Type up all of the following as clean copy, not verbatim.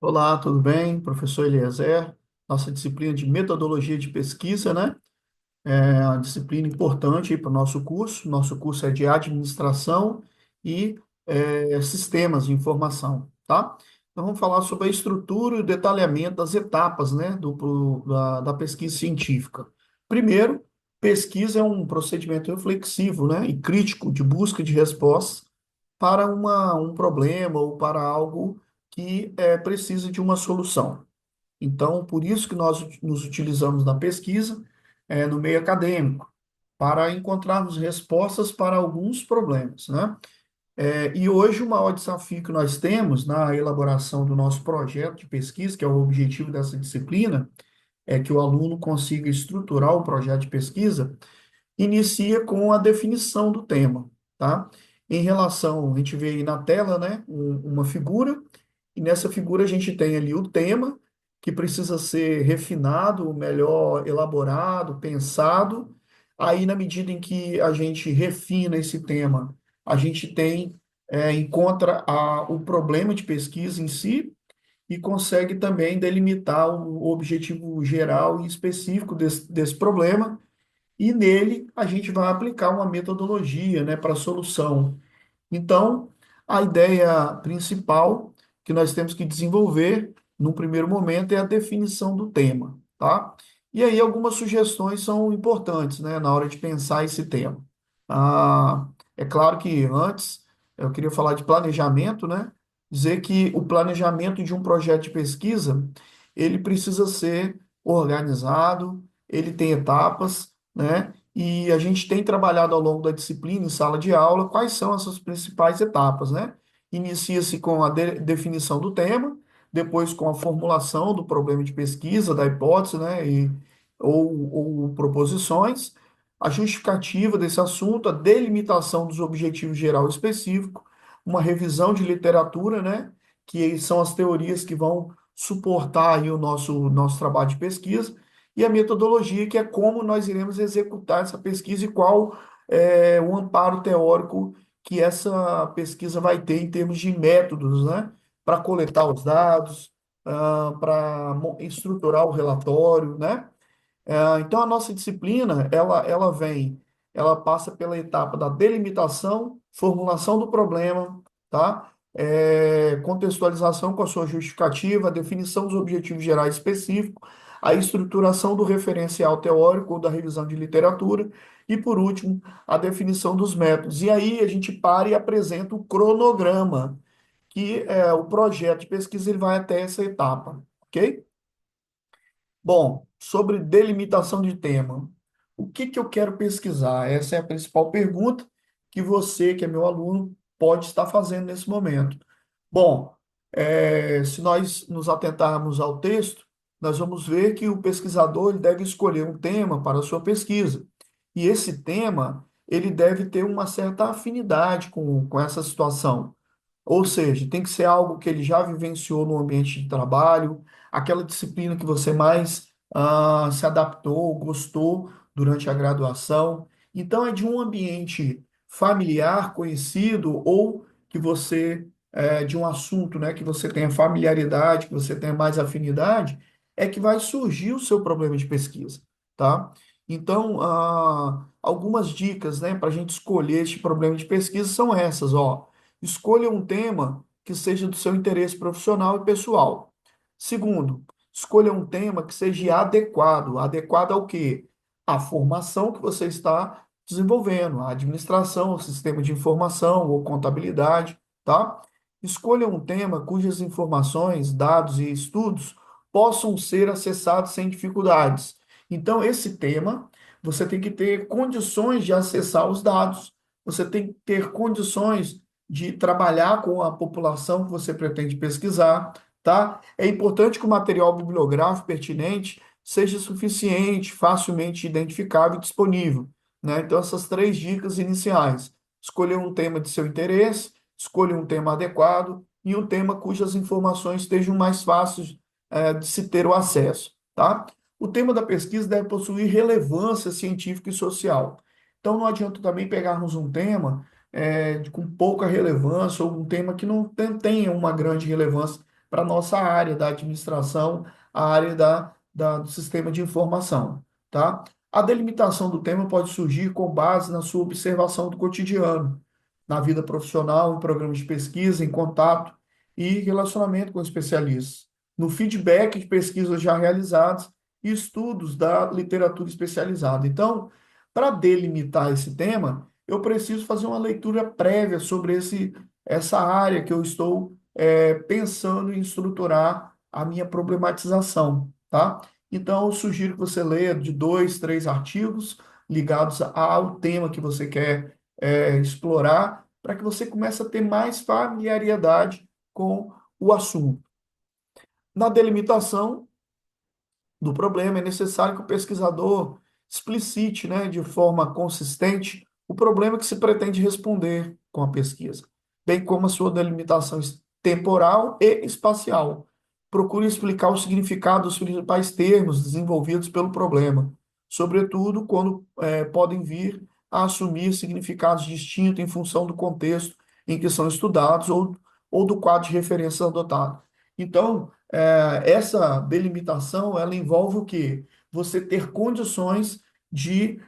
Olá, tudo bem? Professor Eliezer, nossa disciplina de metodologia de pesquisa, né? É uma disciplina importante para o nosso curso. Nosso curso é de administração e sistemas de informação, tá? Então, vamos falar sobre a estrutura e o detalhamento das etapas, né, da pesquisa científica. Primeiro, pesquisa é um procedimento reflexivo, né, e crítico de busca de respostas para um problema ou para algo que precisa de uma solução. Então, por isso que nós nos utilizamos da pesquisa no meio acadêmico, para encontrarmos respostas para alguns problemas, né? E hoje o maior desafio que nós temos na elaboração do nosso projeto de pesquisa, que é o objetivo dessa disciplina, é que o aluno consiga estruturar o projeto de pesquisa, inicia com a definição do tema, tá? Em relação, a gente vê aí na tela, né, uma figura, e nessa figura a gente tem ali o tema, que precisa ser refinado, melhor elaborado, pensado. Aí, na medida em que a gente refina esse tema, a gente encontra o problema de pesquisa em si e consegue também delimitar o objetivo geral e específico desse problema, e nele a gente vai aplicar uma metodologia, né, para a solução. Então, a ideia principal que nós temos que desenvolver no primeiro momento é a definição do tema, tá? E aí algumas sugestões são importantes, né, na hora de pensar esse tema. É claro que antes eu queria falar de planejamento, né? Dizer que o planejamento de um projeto de pesquisa, ele precisa ser organizado, ele tem etapas, né? E a gente tem trabalhado ao longo da disciplina, em sala de aula, quais são essas principais etapas, né? Inicia-se com a definição do tema, depois com a formulação do problema de pesquisa, da hipótese, né? Ou proposições, a justificativa desse assunto, a delimitação dos objetivos geral e específico, uma revisão de literatura, né? Que são as teorias que vão suportar aí o nosso trabalho de pesquisa, e a metodologia, que é como nós iremos executar essa pesquisa e qual é o amparo teórico que essa pesquisa vai ter em termos de métodos, né? Para coletar os dados, para estruturar o relatório, né? Então, a nossa disciplina, ela passa pela etapa da delimitação, formulação do problema, tá? Contextualização com a sua justificativa, a definição dos objetivos gerais específicos, a estruturação do referencial teórico ou da revisão de literatura, e, por último, a definição dos métodos. E aí a gente para e apresenta o cronograma, que é o projeto de pesquisa, ele vai até essa etapa, ok? Bom, sobre delimitação de tema, o que que eu quero pesquisar? Essa é a principal pergunta que você, que é meu aluno, pode estar fazendo nesse momento. Bom, se nós nos atentarmos ao texto, nós vamos ver que o pesquisador ele deve escolher um tema para a sua pesquisa. E esse tema, ele deve ter uma certa afinidade com essa situação. Ou seja, tem que ser algo que ele já vivenciou no ambiente de trabalho, aquela disciplina que você mais se adaptou, gostou durante a graduação. Então, é de um ambiente familiar, conhecido, ou que de um assunto, né, que você tenha familiaridade, que você tenha mais afinidade, é que vai surgir o seu problema de pesquisa, tá? Então, algumas dicas, né, para a gente escolher este problema de pesquisa são essas, ó. Escolha um tema que seja do seu interesse profissional e pessoal. Segundo, escolha um tema que seja adequado. Adequado ao quê? À formação que você está desenvolvendo, a administração, o sistema de informação ou contabilidade, tá? Escolha um tema cujas informações, dados e estudos possam ser acessados sem dificuldades. Então, esse tema, você tem que ter condições de acessar os dados, você tem que ter condições de trabalhar com a população que você pretende pesquisar, tá? É importante que o material bibliográfico pertinente seja suficiente, facilmente identificável e disponível, né? Então, essas três dicas iniciais. Escolher um tema de seu interesse, escolha um tema adequado e um tema cujas informações estejam mais fáceis, de se ter o acesso, tá? O tema da pesquisa deve possuir relevância científica e social. Então, não adianta também pegarmos um tema com pouca relevância ou um tema que não tenha uma grande relevância para a nossa área da administração, a área do sistema de informação, tá? A delimitação do tema pode surgir com base na sua observação do cotidiano, na vida profissional, em programas de pesquisa, em contato e relacionamento com especialistas, no feedback de pesquisas já realizadas e estudos da literatura especializada. Então, para delimitar esse tema, eu preciso fazer uma leitura prévia sobre essa área que eu estou pensando em estruturar a minha problematização, tá? Então, eu sugiro que você leia de 2, 3 artigos ligados ao tema que você quer explorar, para que você comece a ter mais familiaridade com o assunto. Na delimitação do problema, é necessário que o pesquisador explicite, né, de forma consistente o problema que se pretende responder com a pesquisa, bem como a sua delimitação temporal e espacial. Procure explicar o significado dos principais termos desenvolvidos pelo problema, sobretudo quando podem vir a assumir significados distintos em função do contexto em que são estudados ou do quadro de referência adotado. Então, essa delimitação, ela envolve o quê? Você ter condições de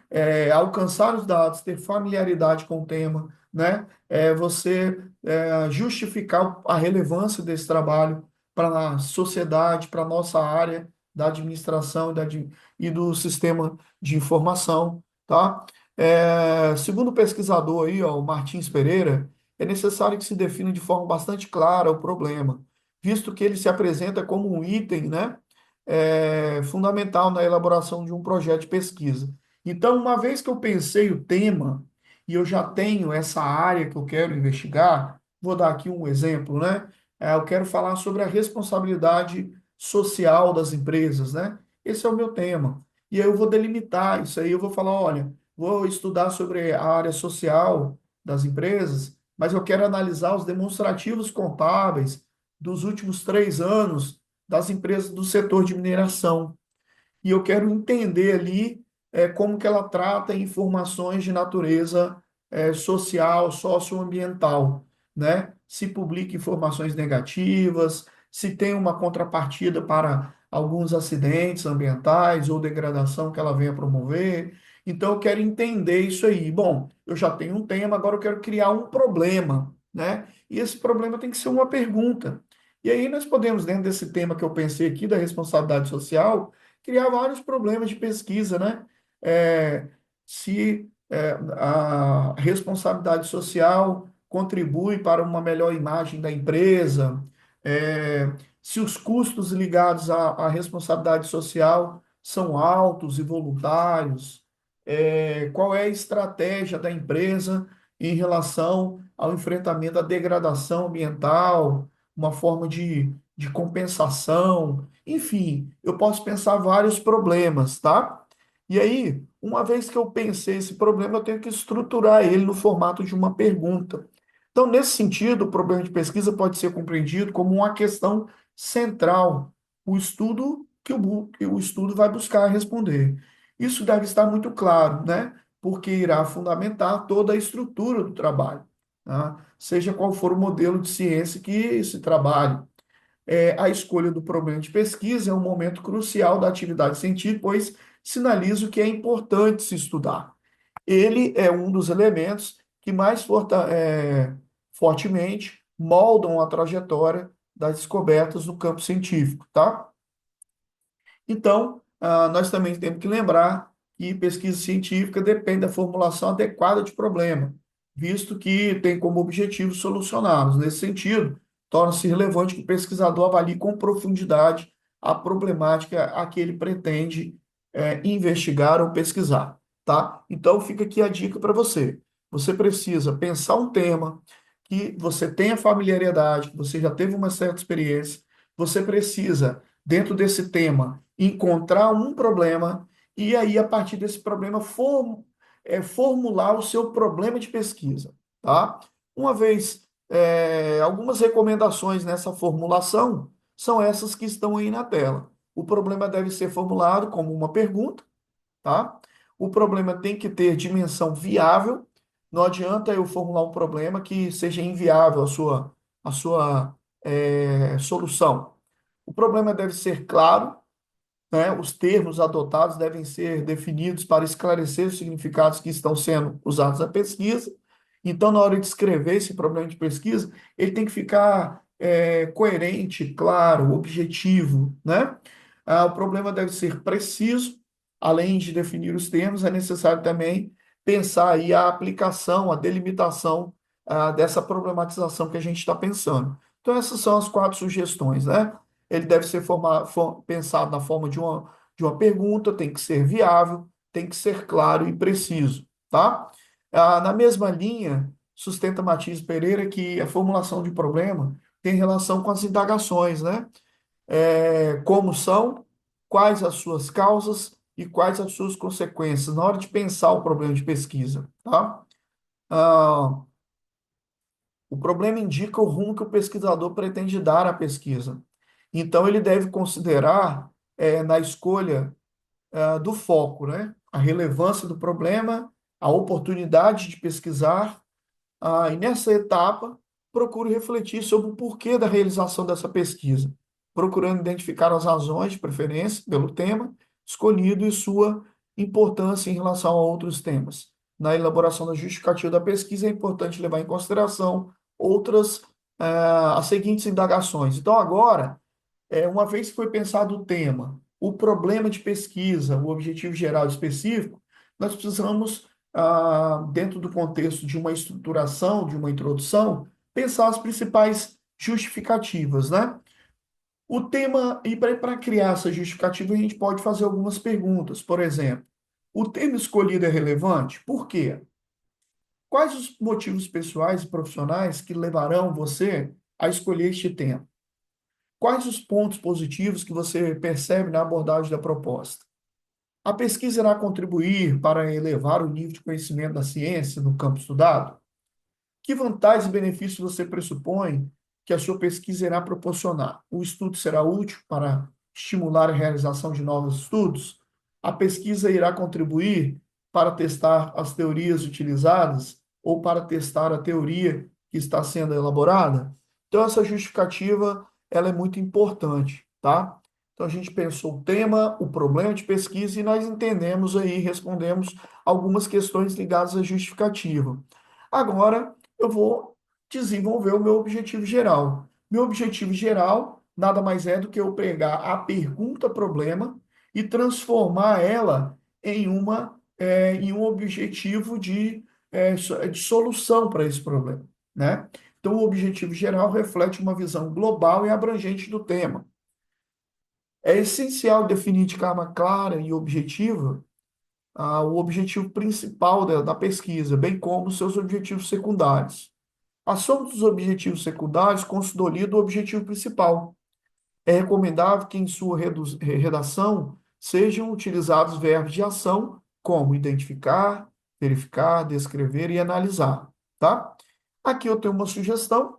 alcançar os dados, ter familiaridade com o tema, né? Você justificar a relevância desse trabalho para a sociedade, para a nossa área da administração e do sistema de informação, tá? Segundo o pesquisador aí, ó, o Martins Pereira, é necessário que se defina de forma bastante clara o problema, visto que ele se apresenta como um item, né, fundamental na elaboração de um projeto de pesquisa. Então, uma vez que eu pensei o tema e eu já tenho essa área que eu quero investigar, vou dar aqui um exemplo, né? Eu quero falar sobre a responsabilidade social das empresas, né? Esse é o meu tema. E aí eu vou delimitar isso aí, eu vou falar, olha, vou estudar sobre a área social das empresas, mas eu quero analisar os demonstrativos contábeis dos últimos 3 anos das empresas do setor de mineração. E eu quero entender ali como que ela trata informações de natureza social, socioambiental, né? Se publica informações negativas, se tem uma contrapartida para alguns acidentes ambientais ou degradação que ela venha promover. Então, eu quero entender isso aí. Bom, eu já tenho um tema, agora eu quero criar um problema, né? E esse problema tem que ser uma pergunta. E aí nós podemos, dentro desse tema que eu pensei aqui, da responsabilidade social, criar vários problemas de pesquisa, né? Se a responsabilidade social contribui para uma melhor imagem da empresa, se os custos ligados à responsabilidade social são altos e voluntários, qual é a estratégia da empresa em relação ao enfrentamento da degradação ambiental, uma forma de compensação, enfim, eu posso pensar vários problemas, tá? E aí, uma vez que eu pensei esse problema, eu tenho que estruturar ele no formato de uma pergunta. Então, nesse sentido, o problema de pesquisa pode ser compreendido como uma questão central, o estudo que o estudo vai buscar responder. Isso deve estar muito claro, né? Porque irá fundamentar toda a estrutura do trabalho, tá? Seja qual for o modelo de ciência que se trabalhe. A escolha do problema de pesquisa é um momento crucial da atividade científica, pois sinaliza o que é importante se estudar. Ele é um dos elementos que mais fortemente moldam a trajetória das descobertas no campo científico, tá? Então, nós também temos que lembrar que pesquisa científica depende da formulação adequada de problema, visto que tem como objetivo solucioná-los. Nesse sentido, torna-se relevante que o pesquisador avalie com profundidade a problemática a que ele pretende investigar ou pesquisar, tá? Então, fica aqui a dica para você. Você precisa pensar um tema que você tenha familiaridade, que você já teve uma certa experiência, você precisa dentro desse tema, encontrar um problema e aí, a partir desse problema, formular o seu problema de pesquisa, tá? Uma vez, algumas recomendações nessa formulação são essas que estão aí na tela. O problema deve ser formulado como uma pergunta, tá? O problema tem que ter dimensão viável. Não adianta eu formular um problema que seja inviável a sua solução. O problema deve ser claro, né? Os termos adotados devem ser definidos para esclarecer os significados que estão sendo usados na pesquisa. Então, na hora de escrever esse problema de pesquisa, ele tem que ficar coerente, claro, objetivo, né? O problema deve ser preciso, além de definir os termos, é necessário também pensar aí a aplicação, a delimitação dessa problematização que a gente está pensando. Então, essas são as 4 sugestões, né? Ele deve ser pensado na forma de uma pergunta, tem que ser viável, tem que ser claro e preciso, tá? Na mesma linha, sustenta Matias Pereira que a formulação de problema tem relação com as indagações, né? Como são, quais as suas causas e quais as suas consequências na hora de pensar o problema de pesquisa, tá? Ah, o problema indica o rumo que o pesquisador pretende dar à pesquisa. Então, ele deve considerar, na escolha, do foco, né? A relevância do problema, a oportunidade de pesquisar, e nessa etapa, procure refletir sobre o porquê da realização dessa pesquisa, procurando identificar as razões de preferência pelo tema escolhido e sua importância em relação a outros temas. Na elaboração da justificativa da pesquisa, é importante levar em consideração outras, as seguintes indagações. Então, agora, uma vez que foi pensado o tema, o problema de pesquisa, o objetivo geral específico, nós precisamos, dentro do contexto de uma estruturação, de uma introdução, pensar as principais justificativas, né? O tema, e para criar essa justificativa, a gente pode fazer algumas perguntas. Por exemplo, o tema escolhido é relevante? Por quê? Quais os motivos pessoais e profissionais que levarão você a escolher este tema? Quais os pontos positivos que você percebe na abordagem da proposta? A pesquisa irá contribuir para elevar o nível de conhecimento da ciência no campo estudado? Que vantagens e benefícios você pressupõe que a sua pesquisa irá proporcionar? O estudo será útil para estimular a realização de novos estudos? A pesquisa irá contribuir para testar as teorias utilizadas ou para testar a teoria que está sendo elaborada? Então, essa justificativa, ela é muito importante, tá? Então, a gente pensou o tema, o problema de pesquisa e nós entendemos aí, respondemos algumas questões ligadas à justificativa. Agora, eu vou desenvolver o meu objetivo geral. Meu objetivo geral nada mais é do que eu pegar a pergunta-problema e transformar ela em um objetivo de solução para esse problema, né? Então, o objetivo geral reflete uma visão global e abrangente do tema. É essencial definir de forma clara e objetiva o objetivo principal da pesquisa, bem como seus objetivos secundários. A soma dos objetivos secundários consolida o objetivo principal. É recomendável que em sua redação sejam utilizados verbos de ação como identificar, verificar, descrever e analisar, tá? Aqui eu tenho uma sugestão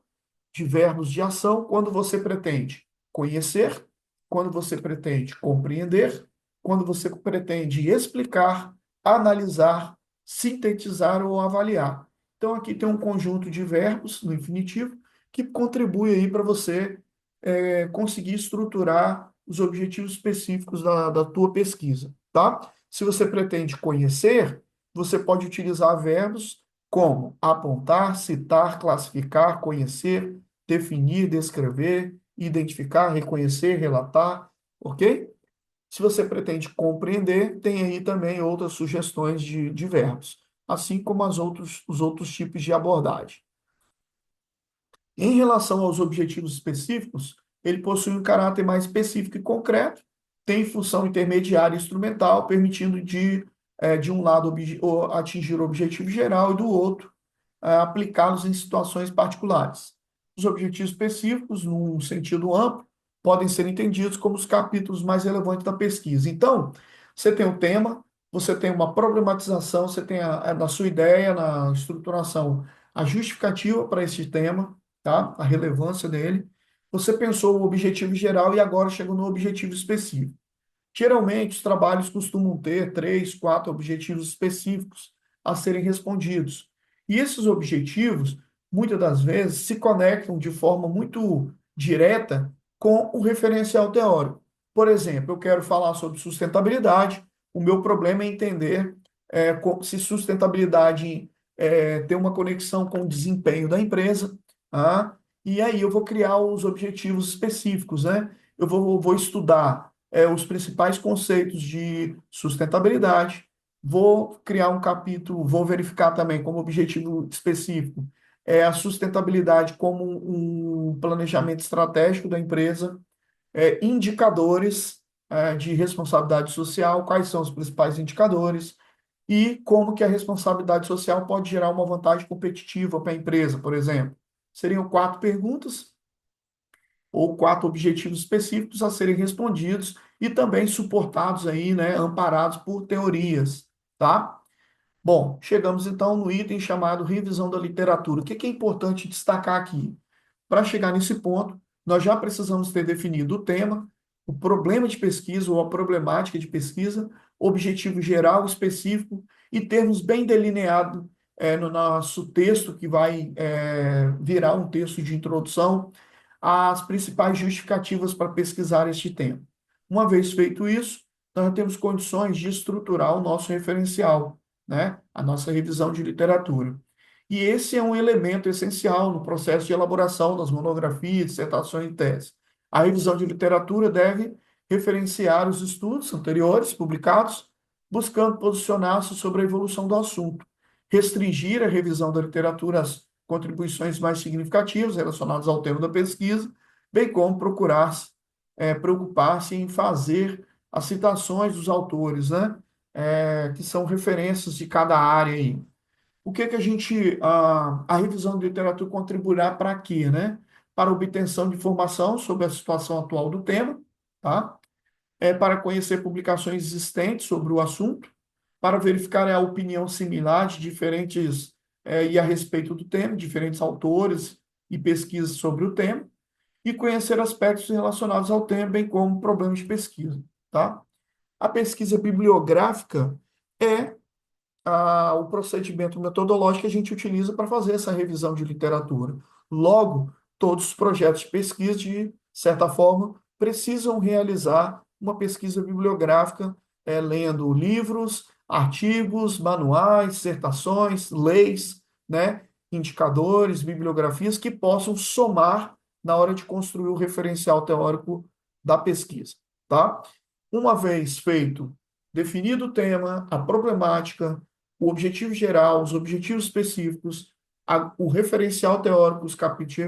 de verbos de ação quando você pretende conhecer, quando você pretende compreender, quando você pretende explicar, analisar, sintetizar ou avaliar. Então, aqui tem um conjunto de verbos no infinitivo que contribui aí para você conseguir estruturar os objetivos específicos da tua pesquisa, tá? Se você pretende conhecer, você pode utilizar verbos como apontar, citar, classificar, conhecer, definir, descrever, identificar, reconhecer, relatar, ok? Se você pretende compreender, tem aí também outras sugestões de verbos, assim como os outros tipos de abordagem. Em relação aos objetivos específicos, ele possui um caráter mais específico e concreto, tem função intermediária e instrumental, permitindo de um lado atingir o objetivo geral e do outro aplicá-los em situações particulares. Os objetivos específicos, num sentido amplo, podem ser entendidos como os capítulos mais relevantes da pesquisa. Então, você tem o tema, você tem uma problematização, você tem na sua ideia, na estruturação, a justificativa para esse tema, tá? A relevância dele. Você pensou o objetivo geral e agora chegou no objetivo específico. Geralmente, os trabalhos costumam ter 3, 4 objetivos específicos a serem respondidos. E esses objetivos, muitas das vezes, se conectam de forma muito direta com o referencial teórico. Por exemplo, eu quero falar sobre sustentabilidade, o meu problema é entender se sustentabilidade tem uma conexão com o desempenho da empresa, tá? E aí eu vou criar os objetivos específicos, né? Eu vou estudar os principais conceitos de sustentabilidade, vou criar um capítulo, vou verificar também como objetivo específico a sustentabilidade como um planejamento estratégico da empresa, indicadores de responsabilidade social, quais são os principais indicadores, e como que a responsabilidade social pode gerar uma vantagem competitiva para a empresa, por exemplo. Seriam 4 perguntas ou 4 objetivos específicos a serem respondidos e também suportados aí, né, amparados por teorias, tá? Bom, chegamos então no item chamado revisão da literatura. O que é importante destacar aqui? Para chegar nesse ponto, nós já precisamos ter definido o tema, o problema de pesquisa ou a problemática de pesquisa, objetivo geral específico e termos bem delineado no nosso texto, que vai virar um texto de introdução, as principais justificativas para pesquisar este tema. Uma vez feito isso, nós temos condições de estruturar o nosso referencial, né? A nossa revisão de literatura. E esse é um elemento essencial no processo de elaboração das monografias, dissertações e teses. A revisão de literatura deve referenciar os estudos anteriores publicados, buscando posicionar-se sobre a evolução do assunto, restringir a revisão da literatura às contribuições mais significativas relacionadas ao tema da pesquisa, bem como preocupar-se em fazer as citações dos autores, né? Que são referências de cada área aí. O que que a revisão de literatura contribuirá para quê, né? Para a obtenção de informação sobre a situação atual do tema, tá? Para conhecer publicações existentes sobre o assunto, para verificar a opinião similar de diferentes, e a respeito do tema, diferentes autores e pesquisas sobre o tema, e conhecer aspectos relacionados ao tema, bem como problemas de pesquisa, tá? A pesquisa bibliográfica é o procedimento metodológico que a gente utiliza para fazer essa revisão de literatura. Logo, todos os projetos de pesquisa, de certa forma, precisam realizar uma pesquisa bibliográfica, lendo livros, artigos, manuais, dissertações, leis, né, indicadores, bibliografias que possam somar na hora de construir o referencial teórico da pesquisa, tá? Uma vez feito, definido o tema, a problemática, o objetivo geral, os objetivos específicos, o referencial teórico, os capítulos de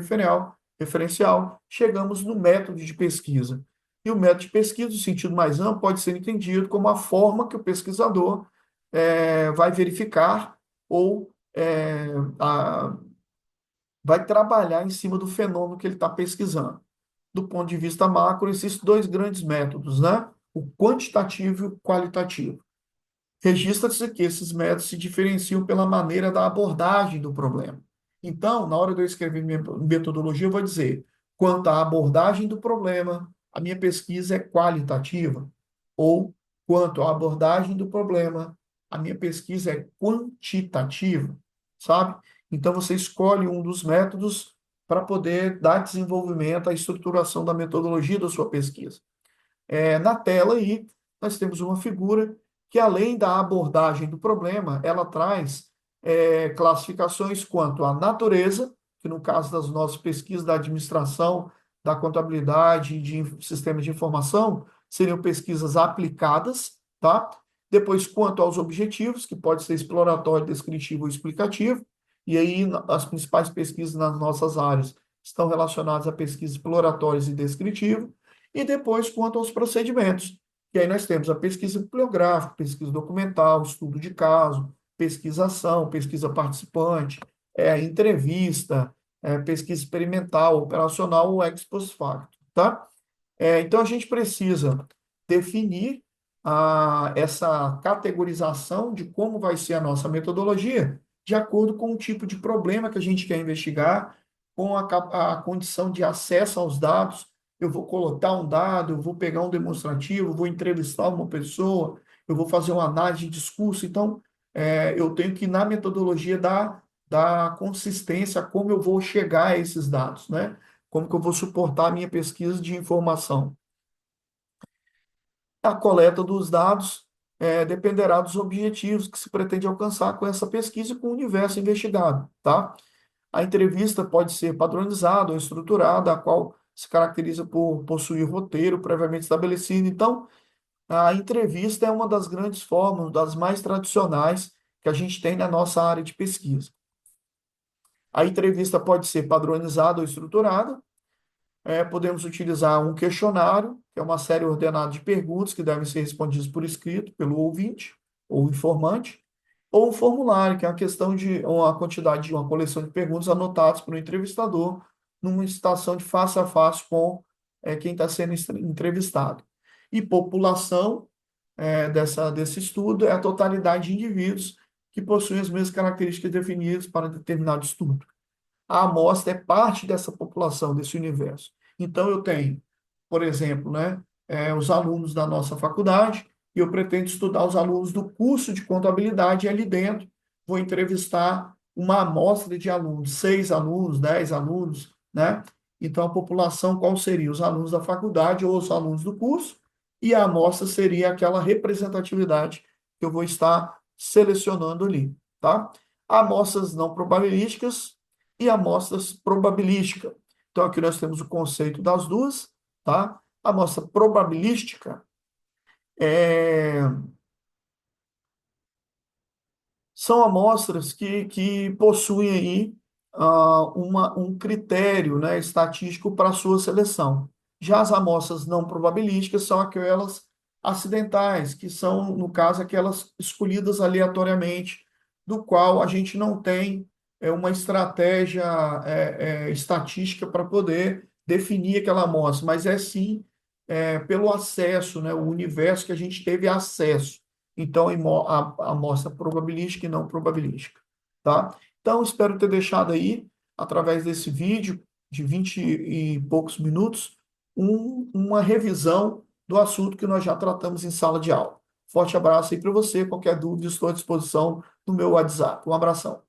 referencial, chegamos no método de pesquisa. E o método de pesquisa, no sentido mais amplo, pode ser entendido como a forma que o pesquisador vai verificar ou vai trabalhar em cima do fenômeno que ele está pesquisando. Do ponto de vista macro, existem 2 grandes métodos, né? O quantitativo e o qualitativo. Registra-se que esses métodos se diferenciam pela maneira da abordagem do problema. Então, na hora de eu escrever minha metodologia, eu vou dizer, quanto à abordagem do problema, a minha pesquisa é qualitativa, ou quanto à abordagem do problema, a minha pesquisa é quantitativa, sabe? Então, você escolhe um dos métodos para poder dar desenvolvimento à estruturação da metodologia da sua pesquisa. Na tela aí, nós temos uma figura que, além da abordagem do problema, ela traz classificações quanto à natureza, que no caso das nossas pesquisas da administração, da contabilidade, de sistemas de informação, seriam pesquisas aplicadas, tá? Depois, quanto aos objetivos, que pode ser exploratório, descritivo ou explicativo, e aí as principais pesquisas nas nossas áreas estão relacionadas a pesquisas exploratórias e descritivo, e depois quanto aos procedimentos. E aí nós temos a pesquisa bibliográfica, pesquisa documental, estudo de caso, pesquisação, pesquisa participante, entrevista, pesquisa experimental, operacional ou ex post facto, tá? Então a gente precisa definir essa categorização de como vai ser a nossa metodologia, de acordo com o tipo de problema que a gente quer investigar, com a condição de acesso aos dados. Eu vou colocar um dado, eu vou pegar um demonstrativo, eu vou entrevistar uma pessoa, eu vou fazer uma análise de discurso. Então, eu tenho que, na metodologia, dar consistência a como eu vou chegar a esses dados, né? Como que eu vou suportar a minha pesquisa de informação? A coleta dos dados dependerá dos objetivos que se pretende alcançar com essa pesquisa e com o universo investigado, tá? A entrevista pode ser padronizada ou estruturada, a qual se caracteriza por possuir roteiro previamente estabelecido. Então, a entrevista é uma das grandes formas, das mais tradicionais que a gente tem na nossa área de pesquisa. A entrevista pode ser padronizada ou estruturada. Podemos utilizar um questionário, que é uma série ordenada de perguntas que devem ser respondidas por escrito pelo ouvinte ou informante, ou um formulário, que é uma questão de uma quantidade de uma coleção de perguntas anotadas pelo entrevistador numa situação de face a face com quem está sendo entrevistado. E população desse estudo é a totalidade de indivíduos que possuem as mesmas características definidas para determinado estudo. A amostra é parte dessa população, desse universo. Então, eu tenho, por exemplo, né, os alunos da nossa faculdade, e eu pretendo estudar os alunos do curso de contabilidade, e ali dentro vou entrevistar uma amostra de alunos, 6 alunos, 10 alunos, né? Então, a população, qual seria? Os alunos da faculdade ou os alunos do curso, e a amostra seria aquela representatividade que eu vou estar selecionando ali, tá? Amostras não probabilísticas e amostras probabilísticas. Então, aqui nós temos o conceito das duas, tá? A amostra probabilística é, são amostras que possuem aí um critério, né, estatístico para a sua seleção. Já as amostras não probabilísticas são aquelas acidentais, que são, no caso, aquelas escolhidas aleatoriamente, do qual a gente não tem uma estratégia estatística para poder definir aquela amostra, mas é sim pelo acesso, né, o universo que a gente teve acesso. Então, a amostra probabilística e não probabilística, tá? Então, espero ter deixado aí, através desse vídeo de 20 e poucos minutos, uma revisão do assunto que nós já tratamos em sala de aula. Forte abraço aí para você. Qualquer dúvida, estou à disposição no meu WhatsApp. Um abração.